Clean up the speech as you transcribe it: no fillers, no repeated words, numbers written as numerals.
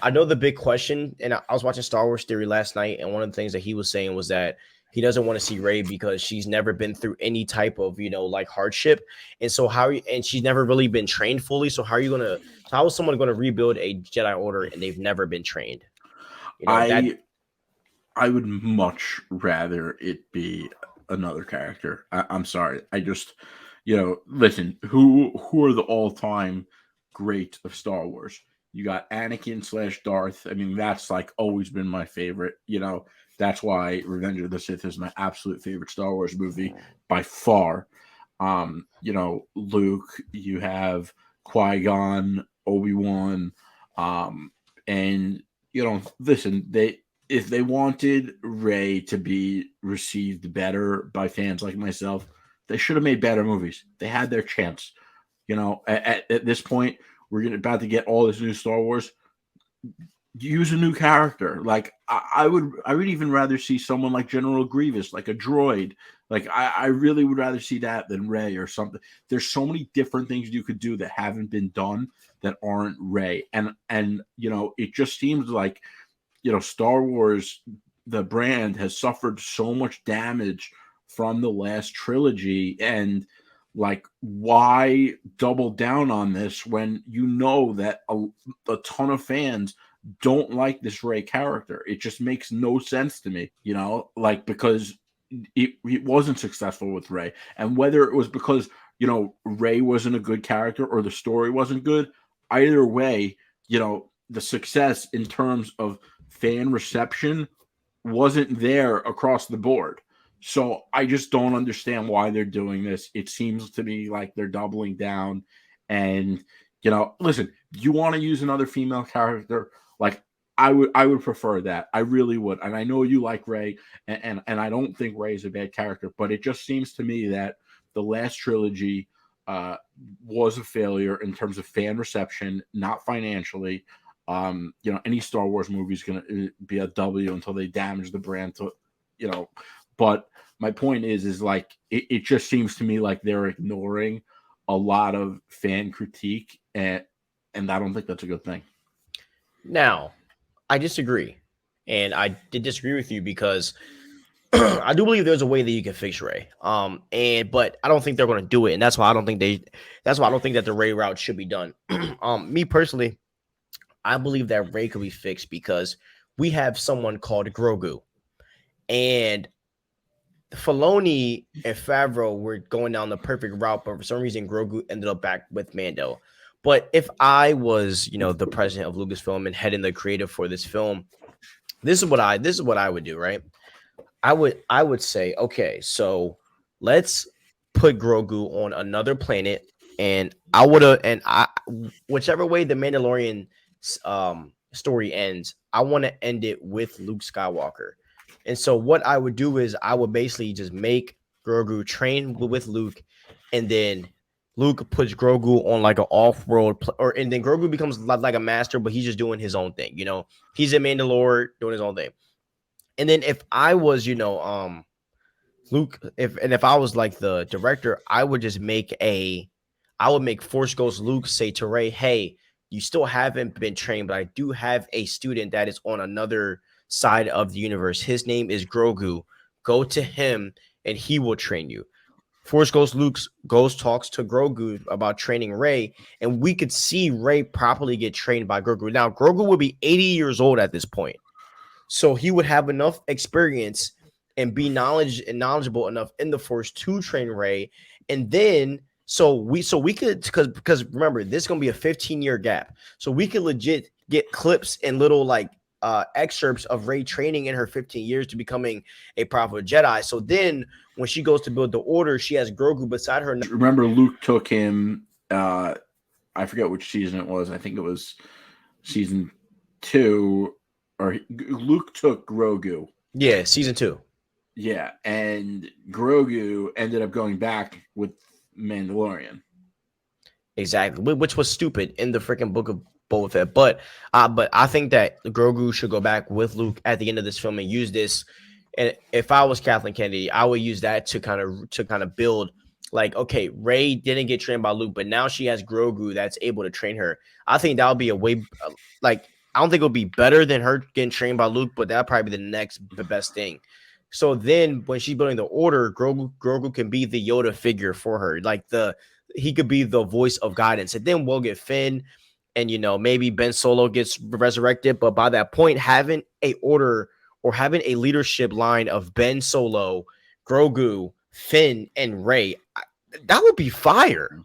I know the big question, and I was watching Star Wars Theory last night, and one of the things that he was saying was that he doesn't want to see Rey because she's never been through any type of, like hardship. And so and she's never really been trained fully. So how is someone gonna rebuild a Jedi Order and they've never been trained? That I I would much rather it be another character. I'm sorry. I just, listen. Who are the all time great of Star Wars? You got Anakin slash Darth. I mean, that's like always been my favorite. That's why Revenge of the Sith is my absolute favorite Star Wars movie by far. Luke. You have Qui-Gon, Obi-Wan, and listen, they if they wanted Rey to be received better by fans like myself, they should have made better movies. They had their chance. At this point, we're about to get all this new Star Wars. Use a new character. Like I would even rather see someone like General Grievous, like a droid. Like I really would rather see that than Rey or something. There's so many different things you could do that haven't been done that aren't Rey, and it just seems like Star Wars, the brand, has suffered so much damage from the last trilogy, and like, why double down on this when you know that a ton of fans don't like this Rey character? It just makes no sense to me, like, because it wasn't successful with Rey, and whether it was because Rey wasn't a good character or the story wasn't good, either way, the success in terms of fan reception wasn't there across the board. So I just don't understand why they're doing this. It seems to me like they're doubling down. And listen, you want to use another female character? Like, I would prefer that. I really would. And I know you like Rey, and I don't think Rey is a bad character, but it just seems to me that the last trilogy was a failure in terms of fan reception, not financially. Any Star Wars movie is going to be a W until they damage the brand to, but my point is like, it just seems to me like they're ignoring a lot of fan critique, and I don't think that's a good thing. Now, I disagree, and I did disagree with you because I do believe there's a way that you can fix Rey. But I don't think they're going to do it, and that's why I don't think that the Rey route should be done. Me personally, I believe that Rey could be fixed because we have someone called Grogu, and Filoni and Favreau were going down the perfect route, but for some reason Grogu ended up back with Mando. But if I was, the president of Lucasfilm and heading the creative for this film, this is what I would do, right? I would say, okay, so let's put Grogu on another planet, and whichever way the Mandalorian story ends, I want to end it with Luke Skywalker. And so what I would do is I would basically just make Grogu train with Luke, and then Luke puts Grogu on like an off-world, and then Grogu becomes like a master, but he's just doing his own thing. He's a Mandalore doing his own thing. And then if I was, Luke, if I was like the director, I would make Force Ghost Luke say to Rey, "Hey, you still haven't been trained, but I do have a student that is on another side of the universe. His name is Grogu. Go to him and he will train you." Force Ghost Luke talks to Grogu about training Rey, and we could see Rey properly get trained by Grogu. Now, Grogu would be 80 years old at this point, so he would have enough experience and be knowledgeable enough in the Force to train Rey. And then so we could, because remember, this is gonna be a 15-year gap, so we could legit get clips and little like excerpts of Rey training in her 15 years to becoming a proper Jedi. So then when she goes to build the order, she has Grogu beside her. Remember, Luke took him, I forget which season it was. I think it was season 2, or Luke took Grogu. Yeah, season 2. Yeah, and Grogu ended up going back with Mandalorian. Exactly, which was stupid in the freaking book of Boba Fett. But I think that Grogu should go back with Luke at the end of this film and use this. And if I was Kathleen Kennedy, I would use that to kind of build, like, okay, Rey didn't get trained by Luke, but now she has Grogu that's able to train her. I think that would be a way, like, I don't think it'll be better than her getting trained by Luke, but that'll probably be the best thing. So then when she's building the order, Grogu can be the Yoda figure for her. Like he could be the voice of guidance. And then we'll get Finn and maybe Ben Solo gets resurrected. But by that point, having a order or having a leadership line of Ben Solo, Grogu, Finn, and Rey, that would be fire.